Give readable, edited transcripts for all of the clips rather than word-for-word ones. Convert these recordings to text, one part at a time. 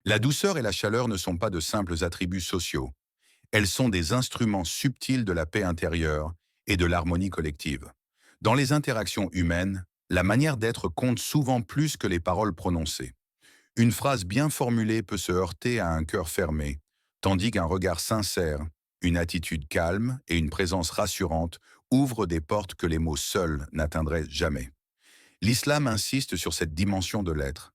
La douceur et la chaleur ne sont pas de simples attributs sociaux. Elles sont des instruments subtils de la paix intérieure et de l'harmonie collective. Dans les interactions humaines, la manière d'être compte souvent plus que les paroles prononcées. Une phrase bien formulée peut se heurter à un cœur fermé, tandis qu'un regard sincère, une attitude calme et une présence rassurante ouvrent des portes que les mots seuls n'atteindraient jamais. L'islam insiste sur cette dimension de l'être.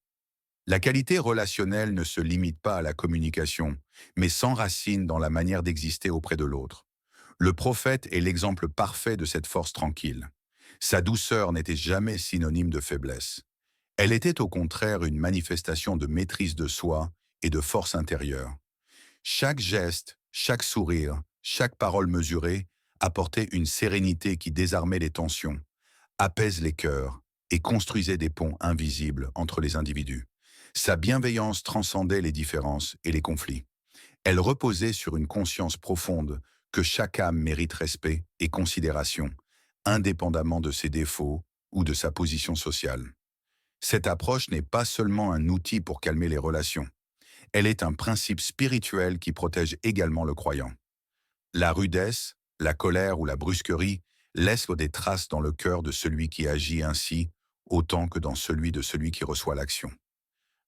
La qualité relationnelle ne se limite pas à la communication, mais s'enracine dans la manière d'exister auprès de l'autre. Le prophète est l'exemple parfait de cette force tranquille. Sa douceur n'était jamais synonyme de faiblesse. Elle était au contraire une manifestation de maîtrise de soi et de force intérieure. Chaque geste, chaque sourire, chaque parole mesurée apportait une sérénité qui désarmait les tensions, apaise les cœurs et construisait des ponts invisibles entre les individus. Sa bienveillance transcendait les différences et les conflits. Elle reposait sur une conscience profonde que chaque âme mérite respect et considération, indépendamment de ses défauts ou de sa position sociale. Cette approche n'est pas seulement un outil pour calmer les relations, elle est un principe spirituel qui protège également le croyant. La rudesse, la colère ou la brusquerie laissent des traces dans le cœur de celui qui agit ainsi, autant que dans celui de celui qui reçoit l'action.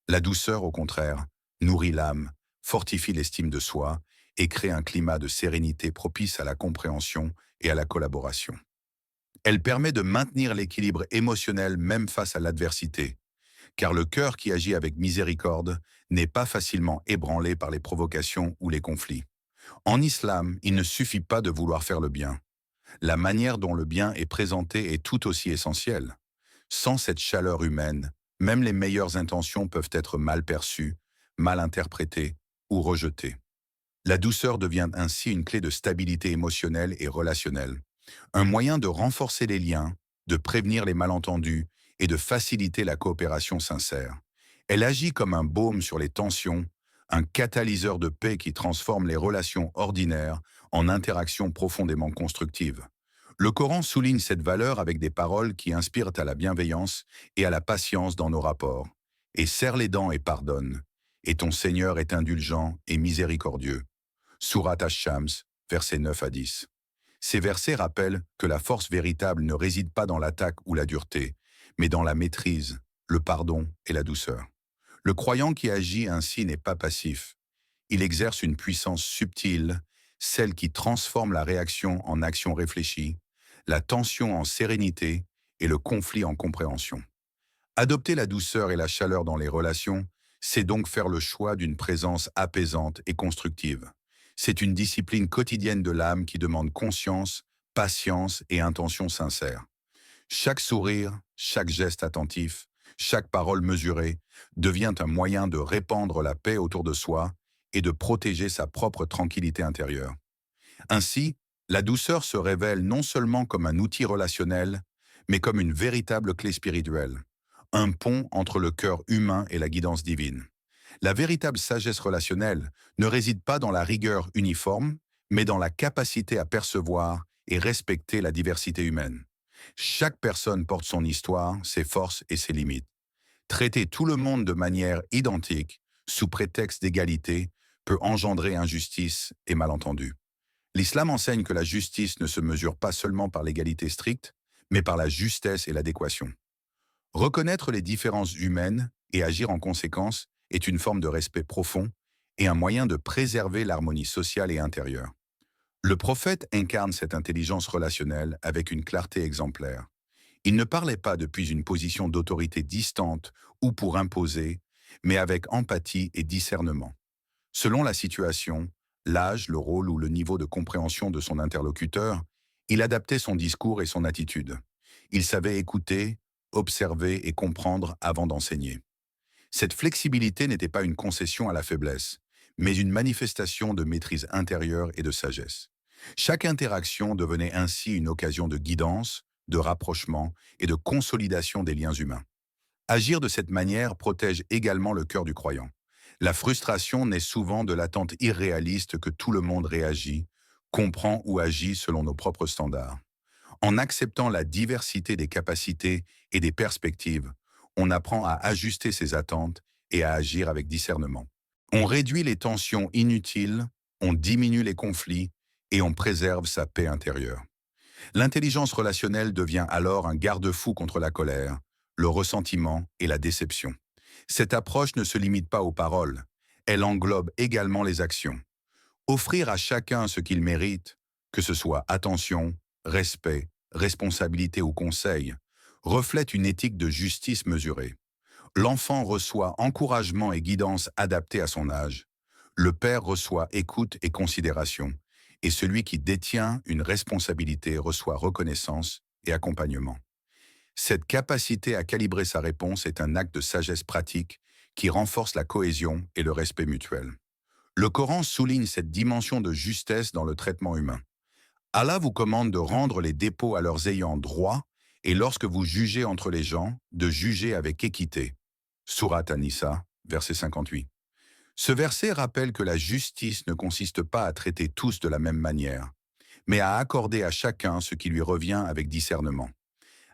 La douceur, au contraire, nourrit l'âme, fortifie l'estime de soi et crée un climat de sérénité propice à la compréhension et à la collaboration. Elle permet de maintenir l'équilibre émotionnel même face à l'adversité, car le cœur qui agit avec miséricorde n'est pas facilement ébranlé par les provocations ou les conflits. En islam, il ne suffit pas de vouloir faire le bien. La manière dont le bien est présenté est tout aussi essentielle. Sans cette chaleur humaine, même les meilleures intentions peuvent être mal perçues, mal interprétées ou rejetées. La douceur devient ainsi une clé de stabilité émotionnelle et relationnelle, un moyen de renforcer les liens, de prévenir les malentendus et de faciliter la coopération sincère. Elle agit comme un baume sur les tensions, un catalyseur de paix qui transforme les relations ordinaires en interactions profondément constructives. Le Coran souligne cette valeur avec des paroles qui inspirent à la bienveillance et à la patience dans nos rapports. Et serre les dents et pardonne. Et ton Seigneur est indulgent et miséricordieux. Surat Ash-Shams, versets 9 à 10. Ces versets rappellent que la force véritable ne réside pas dans l'attaque ou la dureté, mais dans la maîtrise, le pardon et la douceur. Le croyant qui agit ainsi n'est pas passif. Il exerce une puissance subtile, celle qui transforme la réaction en action réfléchie, la tension en sérénité et le conflit en compréhension. Adopter la douceur et la chaleur dans les relations, c'est donc faire le choix d'une présence apaisante et constructive. C'est une discipline quotidienne de l'âme qui demande conscience, patience et intention sincère. Chaque sourire, chaque geste attentif, chaque parole mesurée devient un moyen de répandre la paix autour de soi et de protéger sa propre tranquillité intérieure. Ainsi, la douceur se révèle non seulement comme un outil relationnel, mais comme une véritable clé spirituelle, un pont entre le cœur humain et la guidance divine. La véritable sagesse relationnelle ne réside pas dans la rigueur uniforme, mais dans la capacité à percevoir et respecter la diversité humaine. Chaque personne porte son histoire, ses forces et ses limites. Traiter tout le monde de manière identique, sous prétexte d'égalité, peut engendrer injustice et malentendus. L'islam enseigne que la justice ne se mesure pas seulement par l'égalité stricte, mais par la justesse et l'adéquation. Reconnaître les différences humaines et agir en conséquence est une forme de respect profond et un moyen de préserver l'harmonie sociale et intérieure. Le prophète incarne cette intelligence relationnelle avec une clarté exemplaire. Il ne parlait pas depuis une position d'autorité distante ou pour imposer, mais avec empathie et discernement. Selon la situation, l'âge, le rôle ou le niveau de compréhension de son interlocuteur, il adaptait son discours et son attitude. Il savait écouter, observer et comprendre avant d'enseigner. Cette flexibilité n'était pas une concession à la faiblesse, mais une manifestation de maîtrise intérieure et de sagesse. Chaque interaction devenait ainsi une occasion de guidance, de rapprochement et de consolidation des liens humains. Agir de cette manière protège également le cœur du croyant. La frustration naît souvent de l'attente irréaliste que tout le monde réagit, comprend ou agit selon nos propres standards. En acceptant la diversité des capacités et des perspectives, on apprend à ajuster ses attentes et à agir avec discernement. On réduit les tensions inutiles, on diminue les conflits et on préserve sa paix intérieure. L'intelligence relationnelle devient alors un garde-fou contre la colère, le ressentiment et la déception. Cette approche ne se limite pas aux paroles, elle englobe également les actions. Offrir à chacun ce qu'il mérite, que ce soit attention, respect, responsabilité ou conseil, reflète une éthique de justice mesurée. L'enfant reçoit encouragement et guidance adaptés à son âge. Le père reçoit écoute et considération. Et celui qui détient une responsabilité reçoit reconnaissance et accompagnement. Cette capacité à calibrer sa réponse est un acte de sagesse pratique qui renforce la cohésion et le respect mutuel. Le Coran souligne cette dimension de justesse dans le traitement humain. Allah vous commande de rendre les dépôts à leurs ayants droit et lorsque vous jugez entre les gens, de juger avec équité. Sourate An-Nisa, verset 58. Ce verset rappelle que la justice ne consiste pas à traiter tous de la même manière, mais à accorder à chacun ce qui lui revient avec discernement.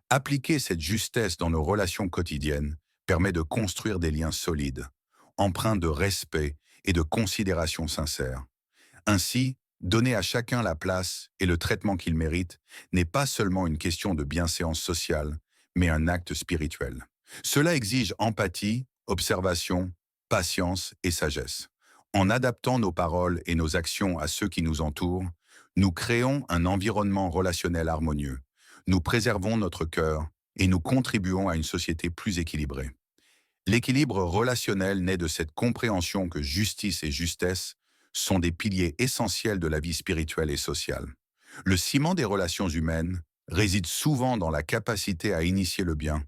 Appliquer cette justesse dans nos relations quotidiennes permet de construire des liens solides, empreints de respect et de considération sincère. Ainsi, donner à chacun la place et le traitement qu'il mérite n'est pas seulement une question de bienséance sociale, mais un acte spirituel. Cela exige empathie, observation, patience et sagesse. En adaptant nos paroles et nos actions à ceux qui nous entourent, nous créons un environnement relationnel harmonieux. Nous préservons notre cœur et nous contribuons à une société plus équilibrée. L'équilibre relationnel naît de cette compréhension que justice et justesse sont des piliers essentiels de la vie spirituelle et sociale. Le ciment des relations humaines réside souvent dans la capacité à initier le bien,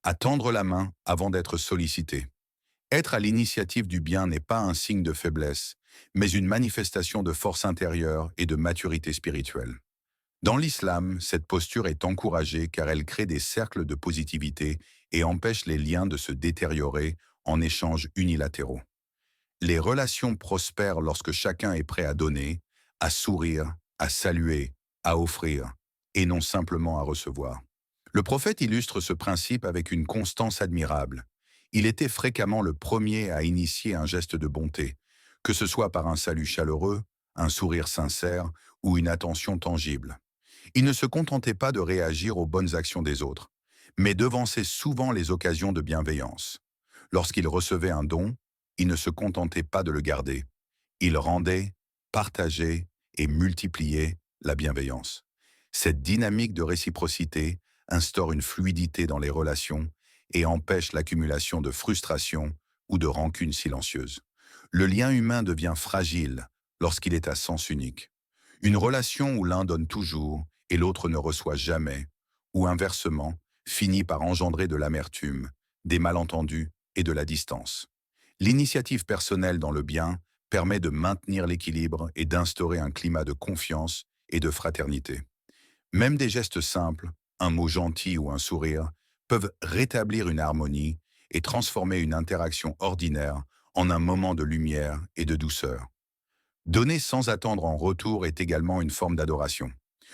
à tendre la main avant d'être sollicité. Être à l'initiative du bien n'est pas un signe de faiblesse, mais une manifestation de force intérieure et de maturité spirituelle. Dans l'islam, cette posture est encouragée car elle crée des cercles de positivité et empêche les liens de se détériorer en échanges unilatéraux. Les relations prospèrent lorsque chacun est prêt à donner, à sourire, à saluer, à offrir, et non simplement à recevoir. Le prophète illustre ce principe avec une constance admirable. Il était fréquemment le premier à initier un geste de bonté, que ce soit par un salut chaleureux, un sourire sincère ou une attention tangible. Il ne se contentait pas de réagir aux bonnes actions des autres, mais devançait souvent les occasions de bienveillance. Lorsqu'il recevait un don, il ne se contentait pas de le garder. Il rendait, partageait et multipliait la bienveillance. Cette dynamique de réciprocité instaure une fluidité dans les relations et empêche l'accumulation de frustrations ou de rancunes silencieuses. Le lien humain devient fragile lorsqu'il est à sens unique. Une relation où l'un donne toujours et l'autre ne reçoit jamais, ou inversement, finit par engendrer de l'amertume, des malentendus et de la distance. L'initiative personnelle dans le bien permet de maintenir l'équilibre et d'instaurer un climat de confiance et de fraternité. Même des gestes simples, un mot gentil ou un sourire, peuvent rétablir une harmonie et transformer une interaction ordinaire en un moment de lumière et de douceur. Donner sans attendre en retour est également une forme d'adoration.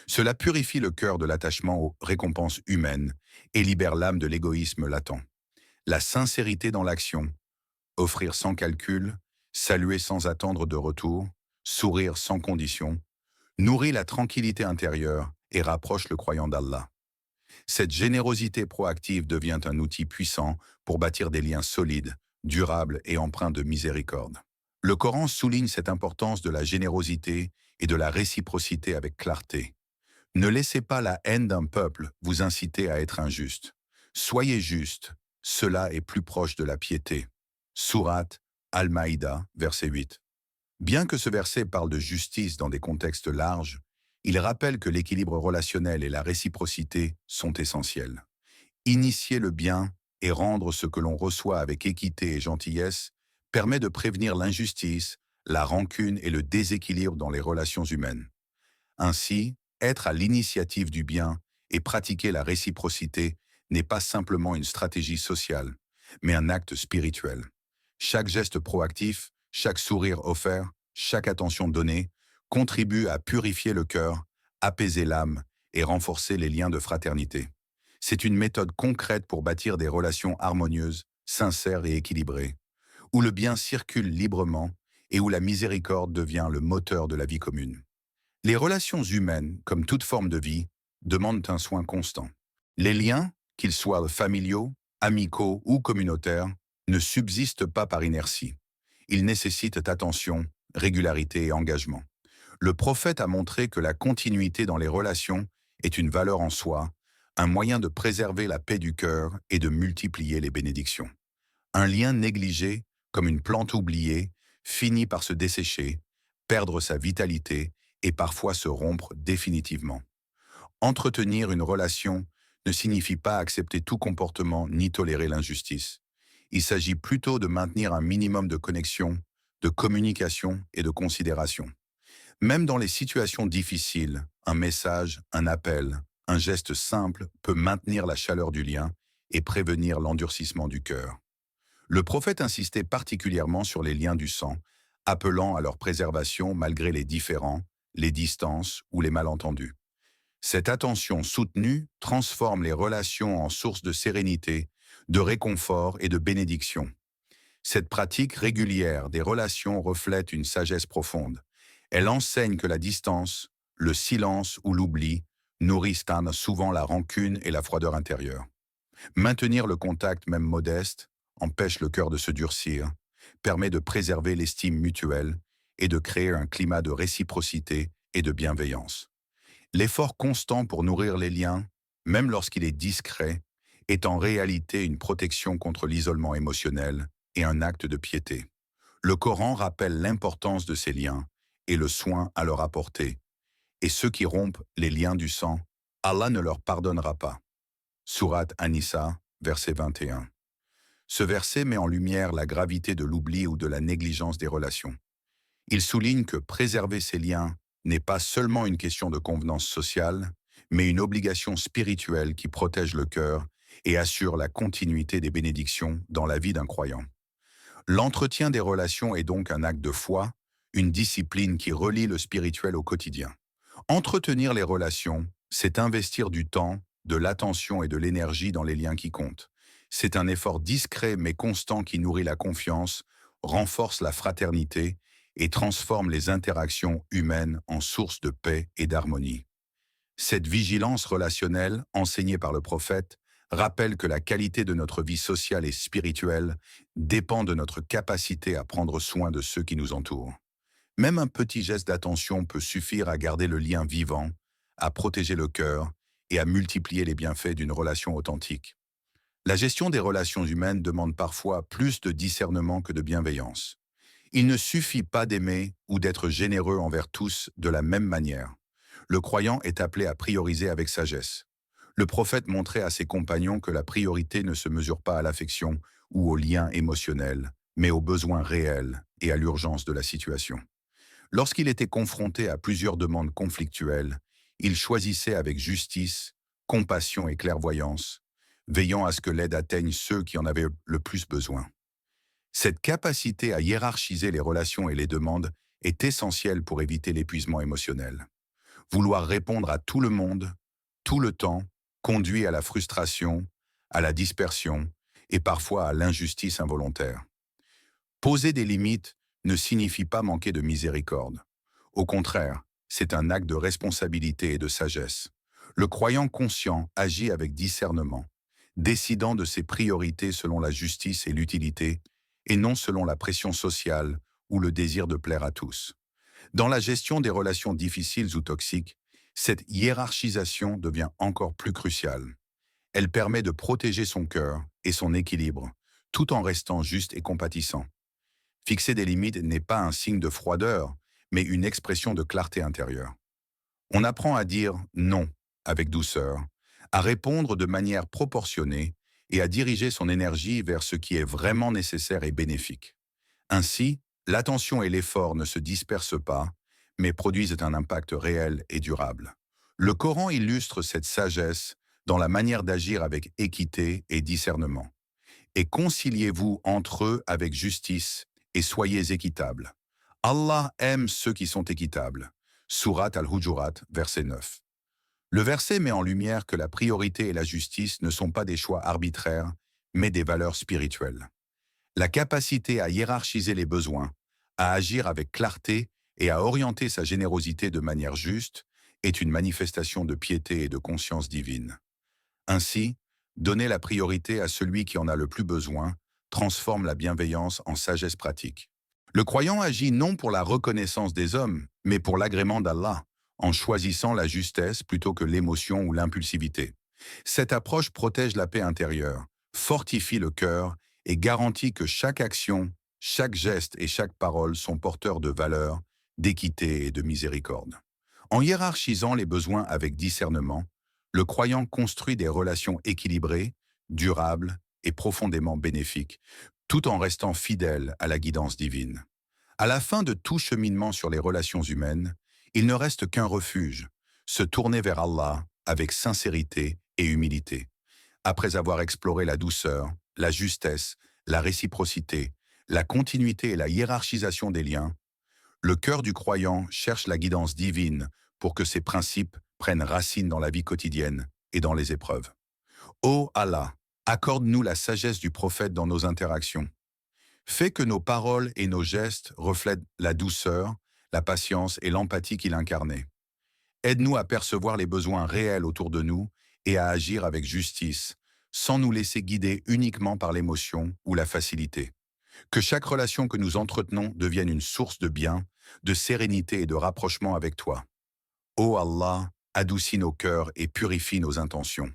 Cela purifie le cœur de l'attachement aux récompenses humaines et libère l'âme de l'égoïsme latent. La sincérité dans l'action, offrir sans calcul, saluer sans attendre de retour, sourire sans condition, nourrit la tranquillité intérieure et rapproche le croyant d'Allah. Cette générosité proactive devient un outil puissant pour bâtir des liens solides, durables et empreints de miséricorde. Le Coran souligne cette importance de la générosité et de la réciprocité avec clarté. Ne laissez pas la haine d'un peuple vous inciter à être injuste. Soyez juste, cela est plus proche de la piété. Sourate Al-Maïda, verset 8. Bien que ce verset parle de justice dans des contextes larges, il rappelle que l'équilibre relationnel et la réciprocité sont essentiels. Initier le bien et rendre ce que l'on reçoit avec équité et gentillesse permet de prévenir l'injustice, la rancune et le déséquilibre dans les relations humaines. Ainsi, être à l'initiative du bien et pratiquer la réciprocité n'est pas simplement une stratégie sociale, mais un acte spirituel. Chaque geste proactif, chaque sourire offert, chaque attention donnée contribue à purifier le cœur, apaiser l'âme et renforcer les liens de fraternité. C'est une méthode concrète pour bâtir des relations harmonieuses, sincères et équilibrées, où le bien circule librement et où la miséricorde devient le moteur de la vie commune. Les relations humaines, comme toute forme de vie, demandent un soin constant. Les liens, qu'ils soient familiaux, amicaux ou communautaires, ne subsistent pas par inertie. Ils nécessitent attention, régularité et engagement. Le prophète a montré que la continuité dans les relations est une valeur en soi, un moyen de préserver la paix du cœur et de multiplier les bénédictions. Un lien négligé, comme une plante oubliée, finit par se dessécher, perdre sa vitalité et parfois se rompre définitivement. Entretenir une relation ne signifie pas accepter tout comportement ni tolérer l'injustice. Il s'agit plutôt de maintenir un minimum de connexion, de communication et de considération. Même dans les situations difficiles, un message, un appel, un geste simple peut maintenir la chaleur du lien et prévenir l'endurcissement du cœur. Le prophète insistait particulièrement sur les liens du sang, appelant à leur préservation malgré les différends, les distances ou les malentendus. Cette attention soutenue transforme les relations en source de sérénité, de réconfort et de bénédiction. Cette pratique régulière des relations reflète une sagesse profonde. Elle enseigne que la distance, le silence ou l'oubli nourrissent souvent la rancune et la froideur intérieure. Maintenir le contact, même modeste, empêche le cœur de se durcir, permet de préserver l'estime mutuelle et de créer un climat de réciprocité et de bienveillance. L'effort constant pour nourrir les liens, même lorsqu'il est discret, est en réalité une protection contre l'isolement émotionnel et un acte de piété. Le Coran rappelle l'importance de ces liens et le soin à leur apporter. Et ceux qui rompent les liens du sang, Allah ne leur pardonnera pas. Sourate An-Nisa, verset 21. Ce verset met en lumière la gravité de l'oubli ou de la négligence des relations. Il souligne que préserver ces liens n'est pas seulement une question de convenance sociale, mais une obligation spirituelle qui protège le cœur et assure la continuité des bénédictions dans la vie d'un croyant. L'entretien des relations est donc un acte de foi, une discipline qui relie le spirituel au quotidien. Entretenir les relations, c'est investir du temps, de l'attention et de l'énergie dans les liens qui comptent. C'est un effort discret mais constant qui nourrit la confiance, renforce la fraternité et transforme les interactions humaines en source de paix et d'harmonie. Cette vigilance relationnelle, enseignée par le prophète, rappelle que la qualité de notre vie sociale et spirituelle dépend de notre capacité à prendre soin de ceux qui nous entourent. Même un petit geste d'attention peut suffire à garder le lien vivant, à protéger le cœur et à multiplier les bienfaits d'une relation authentique. La gestion des relations humaines demande parfois plus de discernement que de bienveillance. Il ne suffit pas d'aimer ou d'être généreux envers tous de la même manière. Le croyant est appelé à prioriser avec sagesse. Le prophète montrait à ses compagnons que la priorité ne se mesure pas à l'affection ou au lien émotionnel, mais aux besoins réels et à l'urgence de la situation. Lorsqu'il était confronté à plusieurs demandes conflictuelles, il choisissait avec justice, compassion et clairvoyance, veillant à ce que l'aide atteigne ceux qui en avaient le plus besoin. Cette capacité à hiérarchiser les relations et les demandes est essentielle pour éviter l'épuisement émotionnel. Vouloir répondre à tout le monde, tout le temps, conduit à la frustration, à la dispersion et parfois à l'injustice involontaire. Poser des limites ne signifie pas manquer de miséricorde. Au contraire, c'est un acte de responsabilité et de sagesse. Le croyant conscient agit avec discernement, décidant de ses priorités selon la justice et l'utilité, et non selon la pression sociale ou le désir de plaire à tous. Dans la gestion des relations difficiles ou toxiques, cette hiérarchisation devient encore plus cruciale. Elle permet de protéger son cœur et son équilibre, tout en restant juste et compatissant. Fixer des limites n'est pas un signe de froideur, mais une expression de clarté intérieure. On apprend à dire non avec douceur, à répondre de manière proportionnée et à diriger son énergie vers ce qui est vraiment nécessaire et bénéfique. Ainsi, l'attention et l'effort ne se dispersent pas, mais produisent un impact réel et durable. Le Coran illustre cette sagesse dans la manière d'agir avec équité et discernement. Et conciliez-vous entre eux avec justice et soyez équitables. Allah aime ceux qui sont équitables. Sourate Al-Hujurat, verset 9. Le verset met en lumière que la priorité et la justice ne sont pas des choix arbitraires, mais des valeurs spirituelles. La capacité à hiérarchiser les besoins, à agir avec clarté et à orienter sa générosité de manière juste est une manifestation de piété et de conscience divine. Ainsi, donner la priorité à celui qui en a le plus besoin transforme la bienveillance en sagesse pratique. Le croyant agit non pour la reconnaissance des hommes, mais pour l'agrément d'Allah, en choisissant la justesse plutôt que l'émotion ou l'impulsivité. Cette approche protège la paix intérieure, fortifie le cœur et garantit que chaque action, chaque geste et chaque parole sont porteurs de valeur, d'équité et de miséricorde. En hiérarchisant les besoins avec discernement, le croyant construit des relations équilibrées, durables et profondément bénéfiques, tout en restant fidèle à la guidance divine. À la fin de tout cheminement sur les relations humaines, il ne reste qu'un refuge, se tourner vers Allah avec sincérité et humilité. Après avoir exploré la douceur, la justesse, la réciprocité, la continuité et la hiérarchisation des liens, le cœur du croyant cherche la guidance divine pour que ces principes prennent racine dans la vie quotidienne et dans les épreuves. Ô Allah, accorde-nous la sagesse du prophète dans nos interactions. Fais que nos paroles et nos gestes reflètent la douceur, la patience et l'empathie qu'il incarnait. Aide-nous à percevoir les besoins réels autour de nous et à agir avec justice, sans nous laisser guider uniquement par l'émotion ou la facilité. Que chaque relation que nous entretenons devienne une source de bien, de sérénité et de rapprochement avec toi. Ô Allah, adoucis nos cœurs et purifie nos intentions.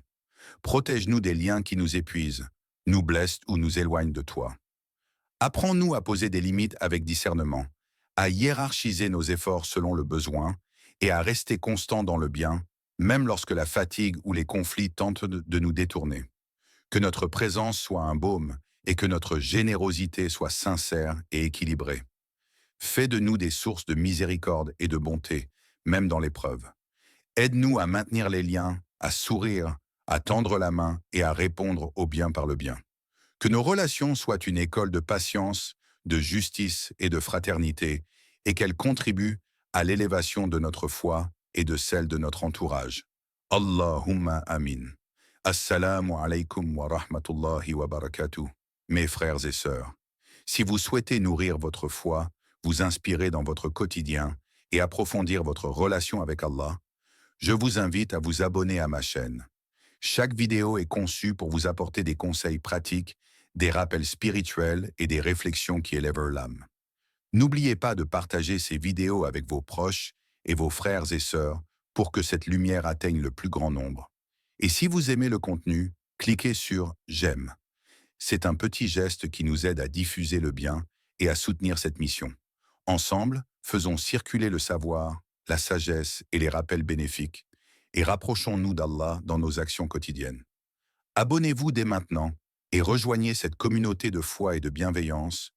Protège-nous des liens qui nous épuisent, nous blessent ou nous éloignent de toi. Apprends-nous à poser des limites avec discernement, à hiérarchiser nos efforts selon le besoin et à rester constants dans le bien, même lorsque la fatigue ou les conflits tentent de nous détourner. Que notre présence soit un baume et que notre générosité soit sincère et équilibrée. Fais de nous des sources de miséricorde et de bonté, même dans l'épreuve. Aide-nous à maintenir les liens, à sourire, à tendre la main et à répondre au bien par le bien. Que nos relations soient une école de patience, de justice et de fraternité, et qu'elles contribuent à l'élévation de notre foi et de celle de notre entourage. Allahumma amin. Assalamu alaikum wa rahmatullahi wa barakatuh. Mes frères et sœurs, si vous souhaitez nourrir votre foi, vous inspirer dans votre quotidien et approfondir votre relation avec Allah, je vous invite à vous abonner à ma chaîne. Chaque vidéo est conçue pour vous apporter des conseils pratiques, des rappels spirituels et des réflexions qui élèvent l'âme. N'oubliez pas de partager ces vidéos avec vos proches et vos frères et sœurs pour que cette lumière atteigne le plus grand nombre. Et si vous aimez le contenu, cliquez sur « J'aime ». C'est un petit geste qui nous aide à diffuser le bien et à soutenir cette mission. Ensemble, faisons circuler le savoir, la sagesse et les rappels bénéfiques, et rapprochons-nous d'Allah dans nos actions quotidiennes. Abonnez-vous dès maintenant et rejoignez cette communauté de foi et de bienveillance